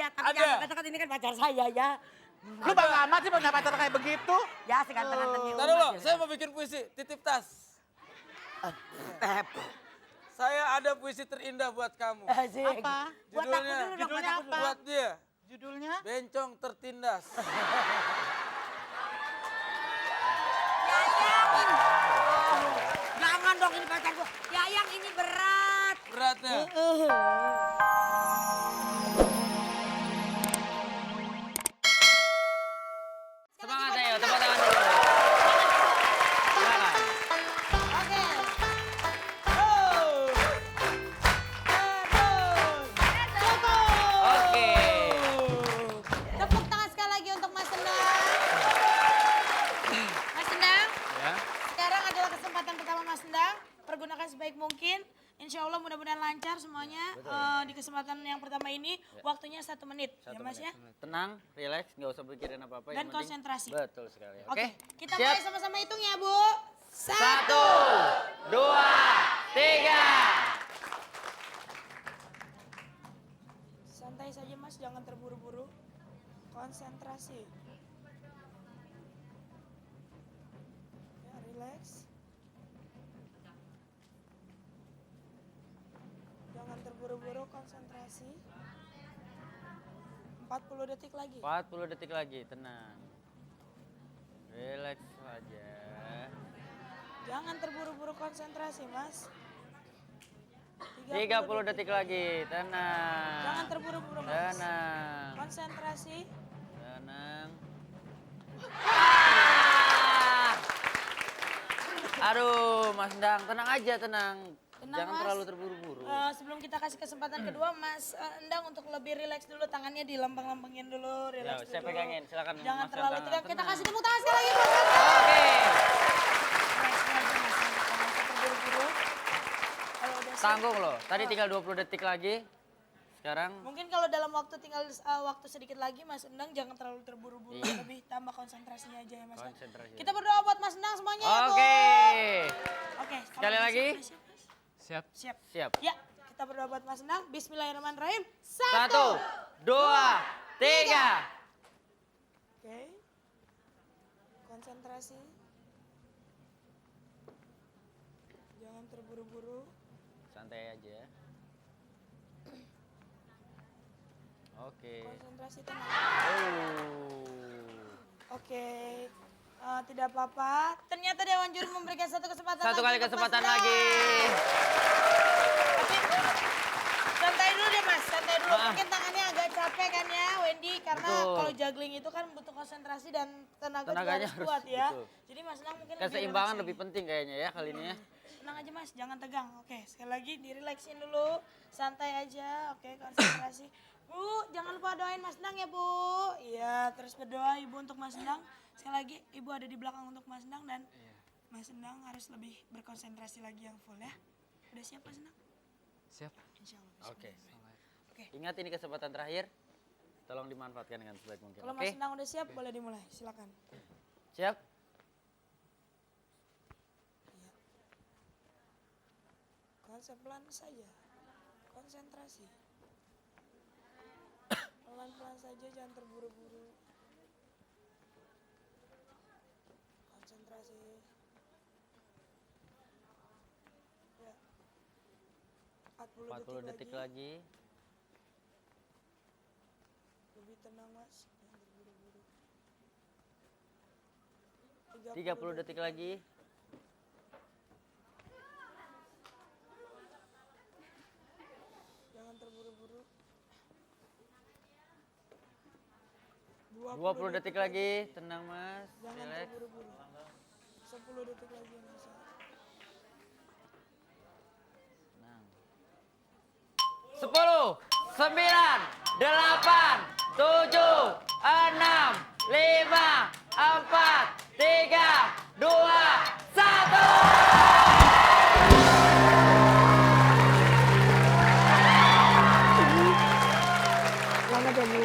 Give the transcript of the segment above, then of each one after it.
ya, tapi jangan katakan ini kan pacar saya ya. Lu bangga amat sih punya pacar kayak begitu. Ya seganteng-gantengnya. Taruh dulu, saya mau bikin puisi, titip tas. Saya ada puisi terindah buat kamu. Apa? Buat aku dulu dong, buat aku dulu. Buat dia, Judulnya? bencong tertindas. Yayang. Jangan dong ini pacar gua. Yayang ini berat. Beratnya. Semangat ayo, tepuk tangan dulu. Silakan. Oke. Oke. Tepuk tangan sekali lagi untuk Mas Endang. Mas Endang, Ya. sekarang adalah kesempatan pertama Mas Endang. Pergunakan sebaik mungkin. Insya Allah mudah-mudahan lancar semuanya. Di kesempatan yang pertama ini waktunya 1 menit. Ya Mas ya. Tenang, relax, nggak usah pikirin apa-apa. Dan yang penting- konsentrasi. Betul sekali. Oke, kita siap. mulai sama-sama hitung ya Bu. 1, 2, 3. Santai saja Mas, jangan terburu-buru. Konsentrasi. Ya, relax. Jangan terburu-buru, konsentrasi. 40 detik lagi. 40 detik lagi, tenang. Relax saja. Jangan terburu-buru, konsentrasi Mas. 30 detik lagi, tenang. Jangan terburu-buru Mas. Tenang. Konsentrasi. Tenang. Ah! Aduh, Mas Endang, tenang aja, tenang. Tenang, Jangan Mas. terlalu terburu-buru. Sebelum kita kasih kesempatan kedua, Mas Endang untuk lebih rileks dulu, tangannya dilempeng-lempengin dulu, Ya, rileks saya dulu. pegangin, silakan. Jangan Mas, terlalu tangan. tegang. Kita Tenang. kasih tepuk tangan sekali lagi Mas Endang. Oke. Relax aja Mas, jangan terburu-buru. Kalau udah siap, Tanggung loh. Tadi tinggal 20 detik lagi. Sekarang mungkin kalau dalam waktu tinggal waktu sedikit lagi, Mas Endang jangan terlalu terburu-buru, Iya. lebih tambah konsentrasinya aja ya Mas. konsentrasi. Kita berdoa buat Mas Endang semuanya ya Bu. Oke. Oke. kalau Sekali udah lagi. siap, Mas? Siap. Siap. Siap. Ya, kita berdoa buat Mas Endang. Bismillahirrahmanirrahim. 1, 2, 3. Oke. Konsentrasi. Jangan terburu-buru. Santai aja. Oke. Konsentrasi tenang. Oh. Oke. Tidak apa-apa. Ternyata Dewan Juri memberikan satu kesempatan Satu kali untuk kesempatan Mas Endang. lagi. Tapi santai dulu deh Mas, santai dulu. Maaf. Mungkin tangannya agak capek kan ya Wendy. Karena Betul. kalau juggling itu kan butuh konsentrasi dan tenaga juga Tenaganya harus kuat ya. betul. Jadi Mas Endang mungkin Keseimbangan relax lebih lagi. penting kayaknya ya kali ini ya. Tenang aja Mas, jangan tegang. Oke, sekali lagi dirileksin dulu. Santai aja, oke konsentrasi. Bu, jangan lupa doain Mas Endang ya Bu. Iya, terus berdoa Ibu untuk Mas Endang. Sekali lagi, Ibu ada di belakang untuk Mas Endang dan Mas Endang harus lebih berkonsentrasi lagi yang full ya. Udah siap Mas Endang? Siap. Insya Allah. Oke. Oke, Ingat ini kesempatan terakhir. Tolong dimanfaatkan dengan sebaik mungkin. kalau Oke? Mas Endang udah siap, boleh dimulai. Silakan. Siap? Pelan saja. Konsentrasi. Pelan-pelan saja, jangan terburu-buru. Konsentrasi. Ya. 40 detik lagi. Lebih tenang Mas, jangan terburu-buru. 30 detik lagi. Jangan terburu-buru. 20 detik lagi. Tenang Mas. Jangan Relax. terburu-buru. 10 detik lagi Mas. Tenang. 10, 9, 8, 7, 6, 5, 4, 3, 2, 1. Selamat ya Bu.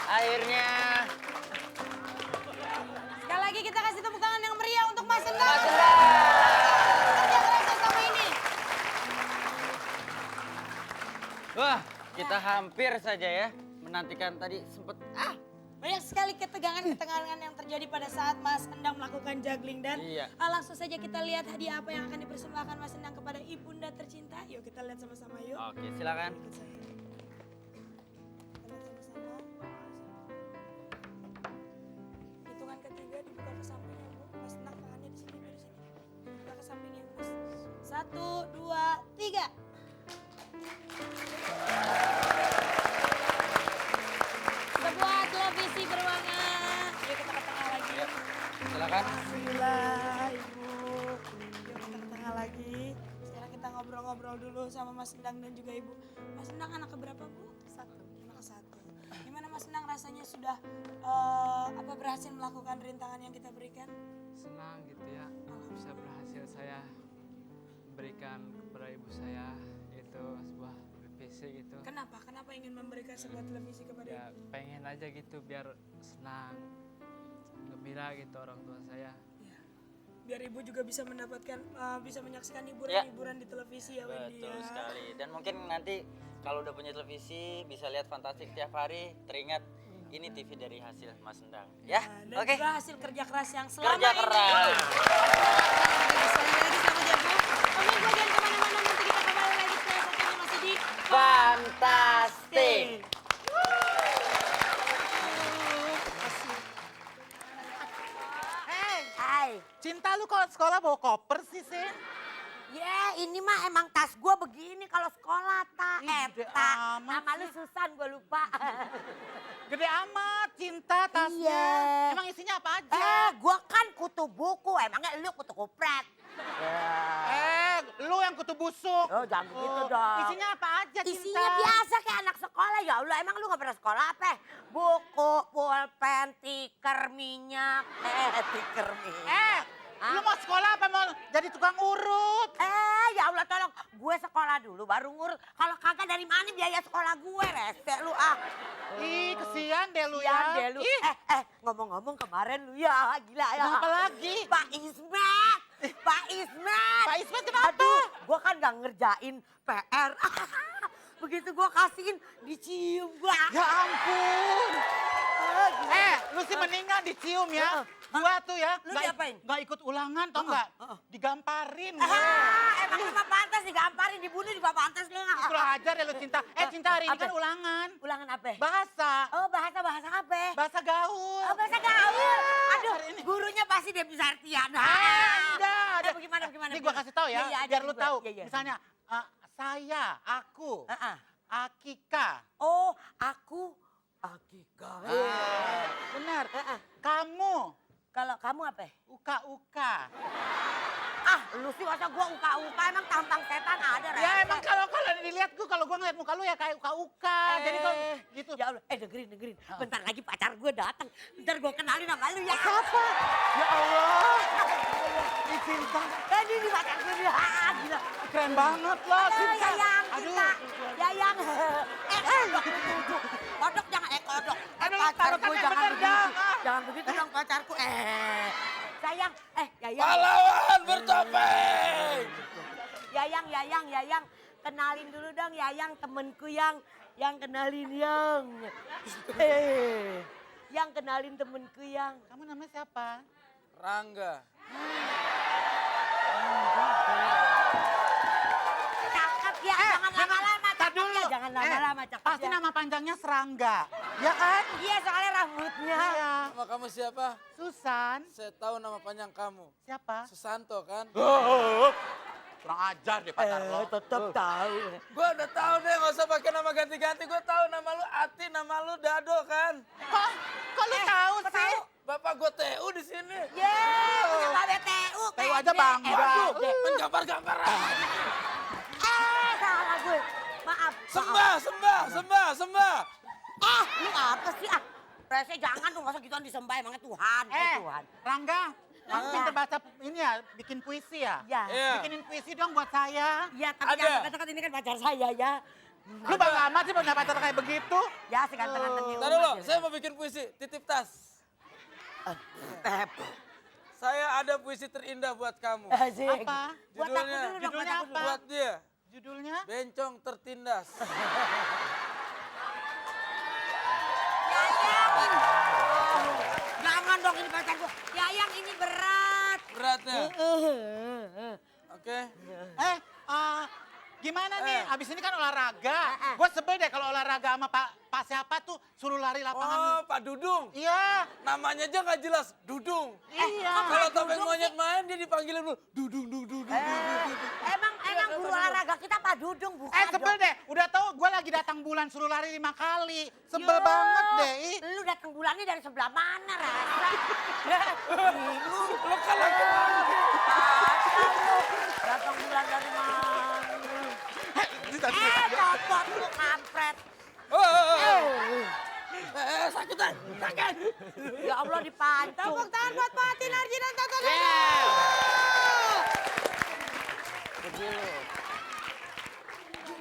Akhirnya Sekali lagi kita kasih tepuk tangan yang meriah untuk Mas Endang. Mas Endang. Kerja keras selama ini. kita hampir saja ya menantikan tadi sempet Banyak sekali ketegangan-ketegangan yang terjadi pada saat Mas Endang melakukan juggling dan Iya. langsung saja kita lihat hadiah apa yang akan dipersembahkan Mas Endang kepada ibunda tercinta. Yuk kita lihat sama-sama yuk. Oke, silakan. Ikut saya. Kita lihat sama-sama. Hitungan ketiga dibuka ke sampingnya Bu. Mas Endang tangannya di sini dari sini. Buka ke sampingnya Mas. 1, 2, 3. Sebuah televisi berwarna. Yuk kita ke tengah lagi. Ya, silakan. Alhamdulillah Ibu. Yuk kita ke tengah lagi. Sekarang kita ngobrol-ngobrol dulu sama Mas Endang dan juga Ibu. Mas Endang anak keberapa Bu? 1. Anak ke-1. Gimana Mas Endang rasanya sudah berhasil melakukan rintangan yang kita berikan? Senang gitu ya, bisa berhasil saya berikan kepada ibu saya itu sebuah televisi gitu. Kenapa? Kenapa ingin memberikan sebuah televisi kepada Ya Ibu? pengen aja gitu biar senang, gembira gitu orang tua saya. Ya. Biar Ibu juga bisa mendapatkan, bisa menyaksikan Ya. hiburan-hiburan di televisi ya Wendy Betul ya. sekali. Dan mungkin nanti kalau udah punya televisi bisa lihat Fantastik tiap hari. Teringat ini TV dari hasil Mas Endang. Ya, Dan oke. juga hasil kerja keras yang selama Kerja ini. keras. Sekali lagi selamat ya Bu. Pemirsa jangan kemana-mana, nanti kita kembali lagi setelah satu ini masih di Fantastik. Hai. Cinta lu kalau sekolah bawa koper sih, Sin? Ya ini mah emang tas gue begini kalau sekolah tak. Ih, gede Tak. amat Nama lu Susan gue lupa. Gede amat cinta tasnya. Iya. Emang isinya apa aja? Gue kan kutu buku. Emangnya lu kutu kupret? Lu yang kutu busuk. Oh jangan begitu dong. Isinya apa aja cinta? Isinya biasa kayak anak sekolah. Ya Allah emang lu gak pernah sekolah apa? Buku, pulpen, tiker, minyak. Tiker minyak. Lu mau sekolah apa mau jadi tukang urut? Ya Allah tolong. Gue sekolah dulu baru ngurus. Kalau kagak dari mana biaya sekolah gue? Rese lu ah. Ih, kesian deh lu Iya ya. deh lu. Ih, Ngomong-ngomong kemarin lu ya gila ya. Kenapa lagi? Pak Ismet. Pak Ismet. Pak Ismet kenapa? Aduh, gue kan gak ngerjain PR. Begitu gue kasihin, dicium gue. Ya ampun. Lu sih mendingan dicium ya. Gua tuh ya, Lu diapain? Gak ikut ulangan tau nggak? Digamparin. Emang lu mah pantas digamparin, dibunuh juga pantas lu. Kurang ajar ya lu Cinta. Cinta hari ini Apa? kan ulangan. Ulangan apa? Bahasa. Oh bahasa apa? Bahasa gaul. Oh bahasa gaul. Aduh, Hari ini. gurunya pasti Debbie Sartian. Ada. Bagaimana? Ini gua kasih tahu ya, Iya, ada biar lu juga. tahu. Iya. Misalnya, saya, aku, Heeh. Akika. Oh, aku Akika. Benar. Heeh. Kamu, Kalau kamu apa? uka-uka. Lu sih masa gua uka-uka emang tampang setan ada Ya rese. emang kalau dilihat gua, kalau gua ngeliat muka lu ya kayak uka-uka. Jadi kalau gitu. Ya Allah, dengerin. Bentar lagi pacar gue datang. Bentar gue kenalin sama lu ya. Siapa? Ya Allah. Ih, Cinta. Ini pacar gue nih. Gila. Keren banget loh, Cinta. Yayang, Aduh. Cinta. Yayang. Kodok jangan, kodok. Aduh, Pacar taruhkan gue yang jangan bener begitu. dong. Jangan begitu dong pacarku. Sayang, Yayang. Pahlawan bertopeng. Yayang. Kenalin dulu dong Yayang, temenku yang kenalin yang. Yang kenalin temenku yang. Kamu namanya siapa? Rangga. Cakep ya, jangan lama-lama. Tar Cakep dulu. ya, jangan lama-lama. Cakep Pasti ya. nama panjangnya Serangga. Ya kan? Iya, soalnya rambutnya. Iya. Nama kamu siapa? Susan. Saya tahu nama panjang kamu. Siapa? Susanto kan? Kurang ajar deh pacar lo. Tetep tahu. Gue udah tahu deh, nggak usah pakai nama ganti-ganti. Gue tahu nama lu Ati, nama lu Dado kan? Kok lu tahu sih? Bapak gue TU di sini. Punya Mbak BTU. TU aja bangga. Menggambar-gambar aja. Salah gue. Maaf. Sembah. Lu apa sih? Rese jangan dong, nggak usah gituan disembah. Emangnya Tuhan. Tuhan. Rangga. Kamu pinter baca ini ya, bikin puisi ya? Ya. Iya. Bikinin puisi dong buat saya. Iya, tapi Ada. jangan katakan ini kan pacar saya ya. Lu bangga amat sih punya pacar kayak begitu? Ya, seganteng-gantengnya. Taruh lo, saya mau bikin puisi. Titip tas. Eh, Saya ada puisi terindah buat kamu. Asik. Apa? Buat aku Judulnya- dulu dong, buat judulnya aku dulu. apa? Buat dia. Judulnya? Bencong tertindas. dong ini pacar gue. Yayang ini berat. Beratnya. Oke. Gimana nih? Abis ini kan olahraga. Gue sebel deh kalau olahraga sama Pak siapa tuh suruh lari lapangan. Oh, Pak Dudung. Iya. Namanya aja nggak jelas, Dudung. Iya. Kalau topeng monyet main dia dipanggilin dulu, Dudung. Emang guru olahraga kita Pak Dudung bukan Sebel deh. Udah tau gue lagi datang bulan suruh lari 5 kali. Sebel banget deh. Lu datang bulannya dari sebelah mana, Rasa? Lo kan lagi Asal lu datang bulan dari mana? Popot lu kampret. Sakit kan? Sakit. Ya Allah dipancung. Tepuk tangan buat Fatin Arjin dan Tata Dada.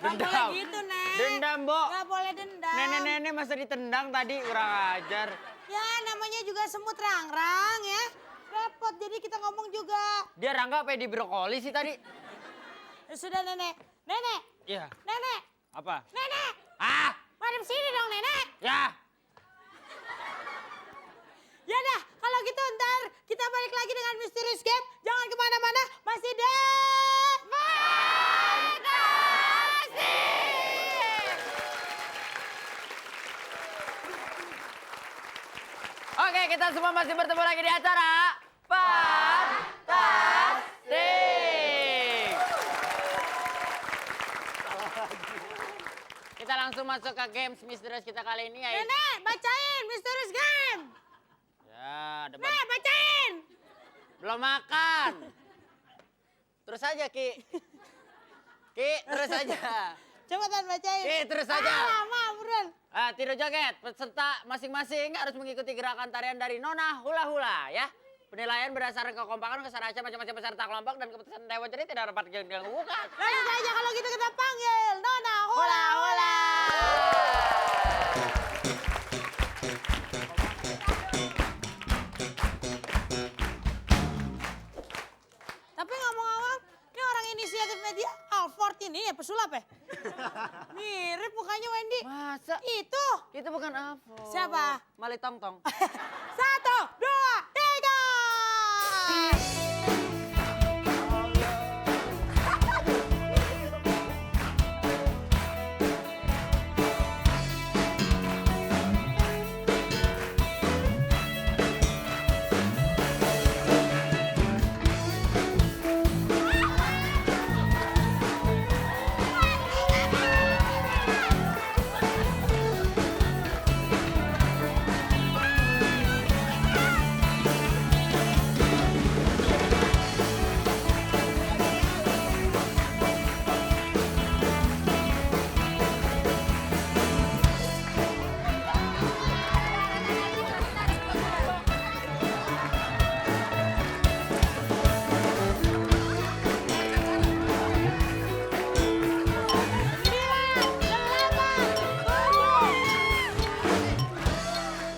Gak boleh gitu, Nek. Dendam, Bo. Gak boleh dendam. Nenek-nenek masa ditendang tadi, kurang ajar. Ya, namanya juga semut rang-rang ya. Repot, jadi kita ngomong juga. Dia Rangga apa di brokoli sih tadi? Ya sudah, Nenek. Nenek, Iya. Nenek, Apa? Nenek. Ah! Madem sini dong, Nenek. Ya! Ya dah, kalau gitu ntar kita balik lagi dengan Mysterious Game. Jangan kemana-mana, masih deh. Oke, kita semua masih bertemu lagi di acara Fantastik. Kita langsung masuk ke games misterius kita kali ini ya. Nenek, bacain Mysterious Game. Ya, depan. Nek, bacain. Belum makan. Terus aja, Ki. Ki, terus aja. Cepetan bacain. Ki, terus aja. Lama, buruan. Tiru joget, peserta masing-masing harus mengikuti gerakan tarian dari Nona Hula Hula ya. Penilaian berdasarkan kekompakan, kesaracan masing-masing peserta kelompok dan keputusan dewan jadi tidak dapat diganggukan. Langsung aja kalau gitu kita panggil Nona Hula Hula. Tapi ngomong-ngomong, ini orang inisiatif media Alford ini ya pesulap ya? Mirip mukanya Wendy. Masa? Itu. Itu bukan apa? Siapa? Mali Tong Tong. 1, 2, 3.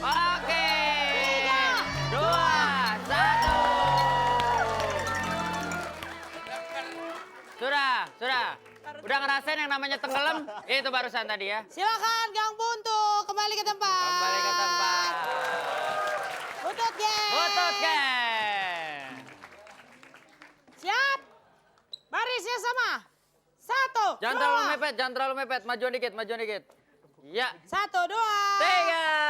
Oke. 2, 1. Sudah. Udah ngerasain yang namanya tenggelam? Itu barusan tadi ya. Silakan Gang Buntu kembali ke tempat. Kembali ke tempat. Butut geng. Butut geng. Siap. Barisnya sama. 1, Jangan terlalu mepet, Majuan dikit. Ya. 1, 2. 3.